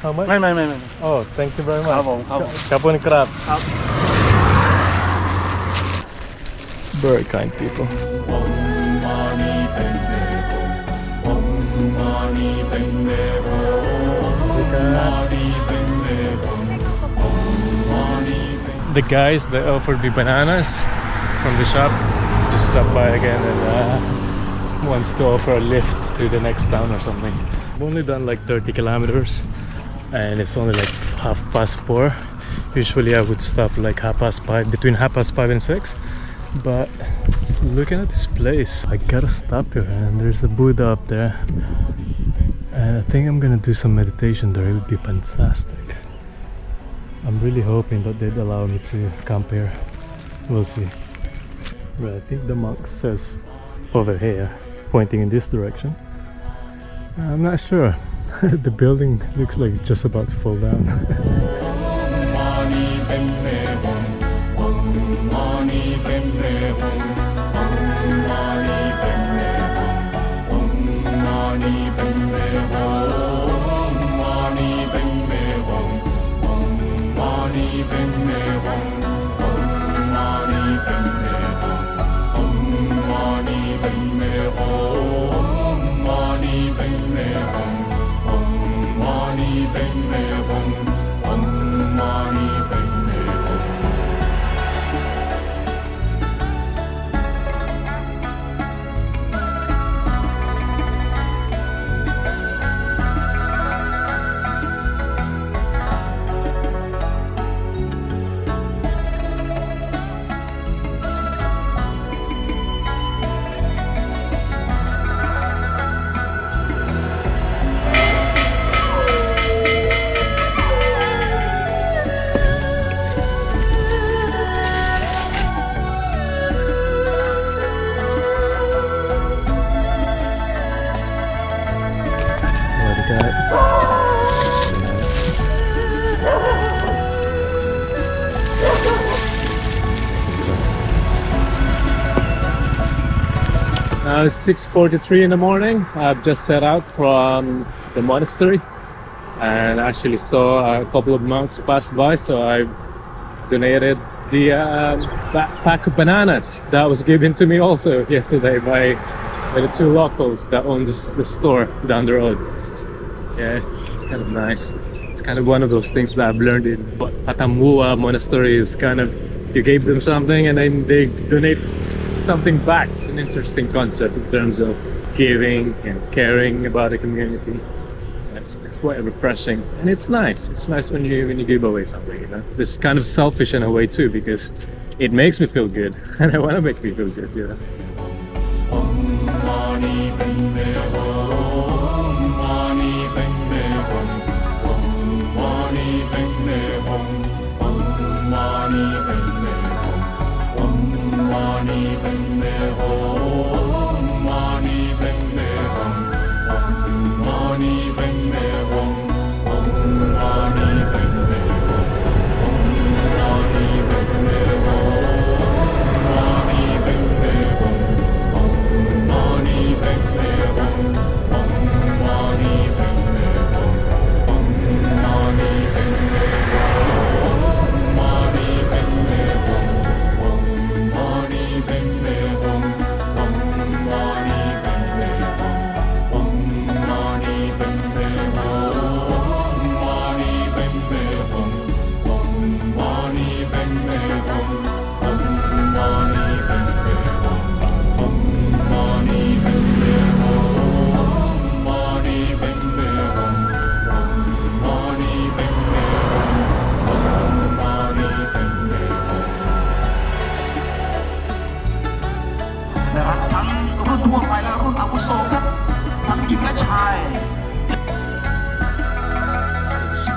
How much? ไม่ Oh, thank you very much. ครับผมครับ ขอบคุณครับ ครับ Very kind people. The guys that offered me bananas from the shop just stopped by again and wants to offer a lift to the next town or something. I've only done like 30 kilometers and it's only like 4:30. Usually I would stop like 5:30, between 5:30 and 6. But looking at this place, I gotta stop here, and there's a Buddha up there. And I think I'm gonna do some meditation there. It would be fantastic. I'm really hoping that they'd allow me to camp here. We'll see. But I think the monk says over here, pointing in this direction. I'm not sure. The building looks like it's just about to fall down. Now it's 6:43 in the morning. I've just set out from the monastery and actually saw a couple of monks pass by, so I donated the pack of bananas that was given to me also yesterday by the two locals that own the store down the road. Yeah, it's kind of nice. It's kind of one of those things that I've learned in Patamua monastery is kind of, you gave them something and then they donate something back. It's an interesting concept in terms of giving and caring about the community. It's quite refreshing and it's nice. It's nice when you give away something, you know. It's kind of selfish in a way too, because it makes me feel good and I want to make me feel good, you know.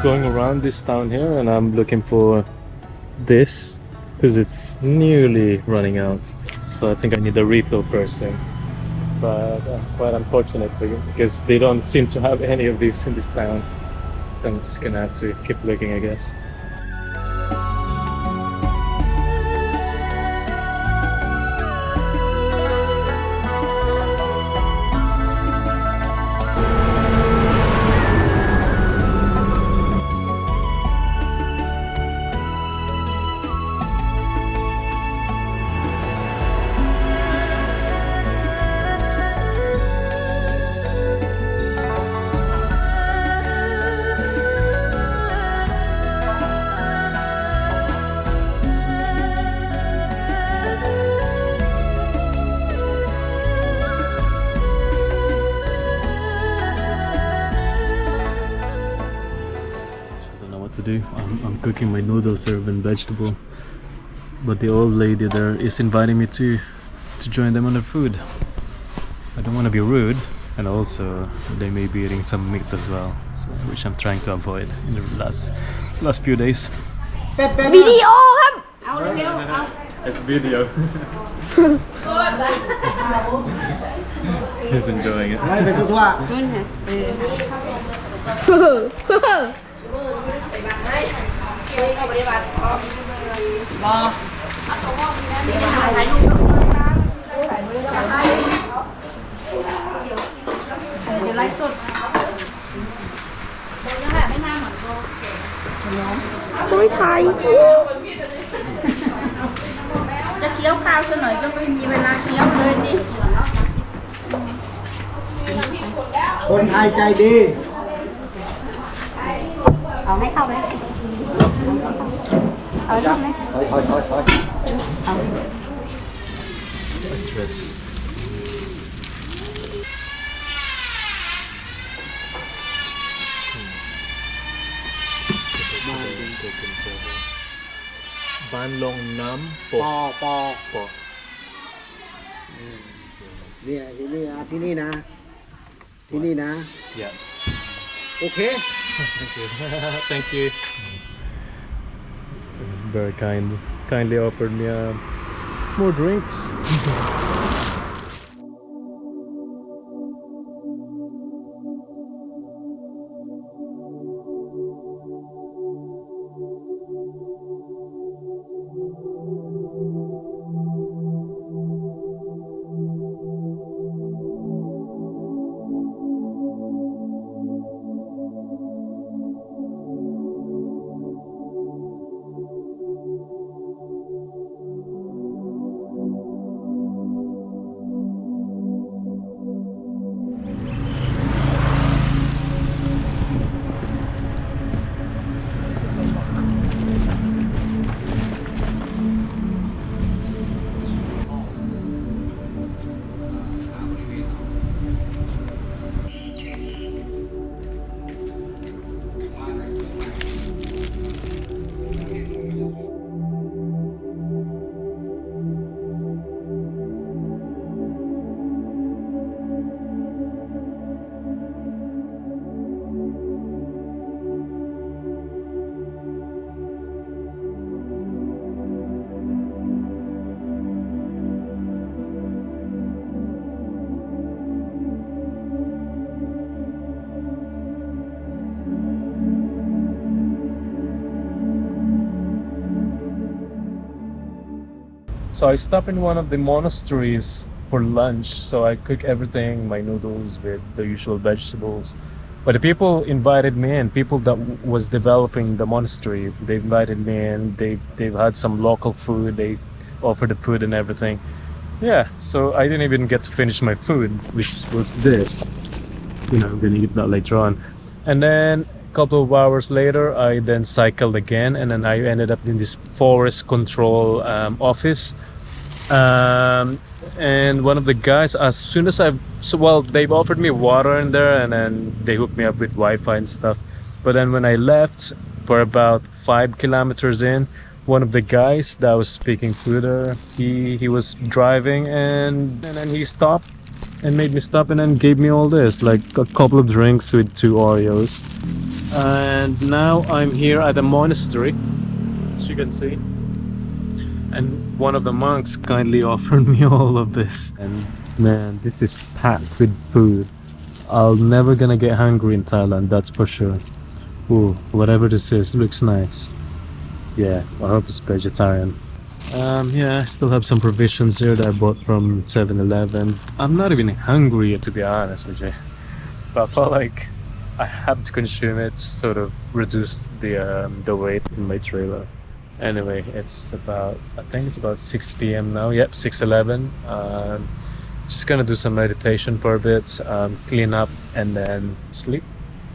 going around this town here and I'm looking for this because it's nearly running out. So I think I need a refill person. But quite unfortunately, because they don't seem to have any of these in this town. So I'm just gonna have to keep looking, I guess. To do. I'm cooking my noodle served in vegetable, but the old lady there is inviting me to join them on their food. I don't want to be rude, and also they may be eating some meat as well, so, which I'm trying to avoid in the last few days. Video ครับ It's video. He's enjoying it. ไม่เป็นตัว โอ้ยไทยจะเคี้ยวข้าวสักหน่อยก็ไม่มีเวลาเคี้ยวเลยนี่คนไทยใจดีเอาให้เข้าไหมเอาได้ไหมถอยเอา Dress. Ban Long Nam Po ปอเนี่ยที่นี่นะที่นี่นะที่นี่นะ Yeah. โอเค Thank you. Thank you. It's very kindly offered me more drinks. So I stop in one of the monasteries for lunch. So I cook everything, my noodles with the usual vegetables. But the people invited me in, people that was developing the monastery, they invited me in, they've had some local food, they offered the food and everything. Yeah, so I didn't even get to finish my food, which was this. You know, I'm gonna eat that later on. And then a couple of hours later, I then cycled again, and then I ended up in this forest control office. And one of the guys, as soon as they've offered me water in there, and then they hooked me up with Wi-Fi and stuff. But then when I left, for about 5 kilometers in, one of the guys that was speaking Buddha, he was driving, and then he stopped and made me stop and then gave me all this, like a couple of drinks with 2 Oreos. And now I'm here at a monastery, as you can see. And one of the monks kindly offered me all of this. And man, this is packed with food. I'll never gonna get hungry in Thailand, that's for sure. Ooh, whatever this is, looks nice. Yeah, I hope it's vegetarian. Yeah, I still have some provisions here that I bought from 7-Eleven. I'm not even hungry, to be honest with you. But I felt like I have to consume it to sort of reduce the weight in my trailer. Anyway, it's about, I think it's about 6 p.m. now. Yep, 6:11. Just gonna do some meditation for a bit, clean up, and then sleep.